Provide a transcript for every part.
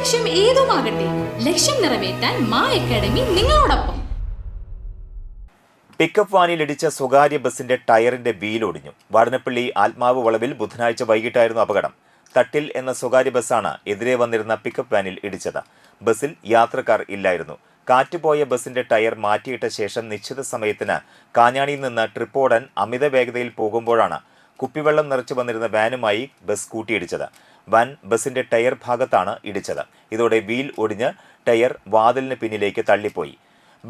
ലക്ഷ്യം ഏതുമാകട്ടെ, ലക്ഷ്യം നിറവേറ്റാൻ മാ അക്കാഡമി നിങ്ങളോടൊപ്പം. പിക്കപ്പ് വാനിൽ ഇടിച്ച സ്വകാര്യ ബസിന്റെ ടയറിന്റെ വീലൊടിഞ്ഞു. വാടനപ്പള്ളി ആത്മാവ് വളവിൽ ബുധനാഴ്ച വൈകിട്ടായിരുന്നു അപകടം. തട്ടിൽ എന്ന സ്വകാര്യ ബസ്സാണ് എതിരെ വന്നിരുന്ന പിക്കപ്പ് വാനിൽ ഇടിച്ചത്. ബസ്സിൽ യാത്രക്കാർ ഇല്ലായിരുന്നു. കാറ്റുപോയ ബസിന്റെ ടയർ മാറ്റിയിട്ട ശേഷം നിശ്ചിത സമയത്തിന് കാഞ്ഞാണിയിൽ നിന്ന് ട്രിപ്പോടാൻ അമിത വേഗതയിൽ പോകുമ്പോഴാണ് കുപ്പിവെള്ളം നിറച്ചു വന്നിരുന്ന വാനുമായി ബസ് കൂട്ടിയിടിച്ചത്. വാൻ ബസിന്റെ ടയർ ഭാഗത്താണ് ഇടിച്ചത്. ഇതോടെ വീൽ ഒടിഞ്ഞ് ടയർ വാതിലിന് പിന്നിലേക്ക് തള്ളിപ്പോയി.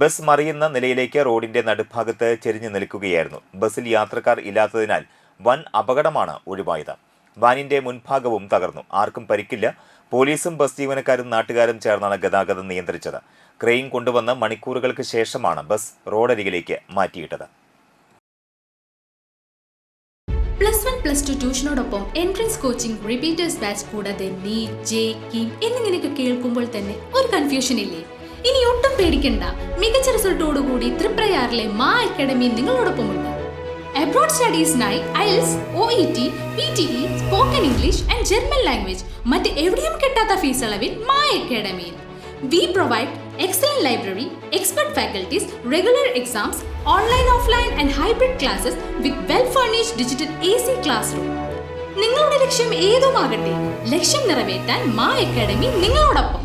ബസ് മറിയുന്ന നിലയിലേക്ക് റോഡിന്റെ നടുഭാഗത്ത് ചെരിഞ്ഞു നിൽക്കുകയായിരുന്നു. ബസ്സിൽ യാത്രക്കാർ ഇല്ലാത്തതിനാൽ വൻ അപകടമാണ് ഒഴിവായത്. വാനിന്റെ മുൻഭാഗവും തകർന്നു. ആർക്കും പരിക്കില്ല. പോലീസും ബസ് ജീവനക്കാരും നാട്ടുകാരും ചേർന്നാണ് ഗതാഗതം നിയന്ത്രിച്ചത്. ക്രെയിൻ കൊണ്ടുവന്ന് മണിക്കൂറുകൾക്ക് ശേഷമാണ് ബസ് റോഡരികിലേക്ക് മാറ്റിയിട്ടത്. +1, +2 ട്യൂഷനോടൊപ്പം എൻട്രൻസ് കോച്ചിംഗ്, റിപ്പീറ്റേഴ്സ് ബാച്ച് കൂടാതെ നീറ്റ്, ജെഇഇ, കീം എന്നിങ്ങനെയൊക്കെ കേൾക്കുമ്പോൾ തന്നെ ഒരു കൺഫ്യൂഷൻ ഇല്ലേ? ഇനി ഒട്ടും പേടിക്കണ്ട. മികച്ച റിസൾട്ടോടുകൂടി തൃപ്രയാറിലെ മാ അക്കാഡമി നിങ്ങളോടൊപ്പമുണ്ട്. അബ്രോഡ് സ്റ്റഡീസിനായി IELTS, OET, PTE, spoken English and German language മറ്റ് എവിടെയും കിട്ടാത്ത ഫീസ് അളവിൽ മാ അക്കാഡമിയിൽ. We provide excellent library, expert faculties, regular exams, online, offline and hybrid classes with well-furnished digital AC classroom. നിങ്ങളുടെ ലക്ഷ്യം ഏതുമാകട്ടെ, ലക്ഷ്യം നിറവേറ്റാൻ മാ അക്കാഡമി നിങ്ങളോടൊപ്പം.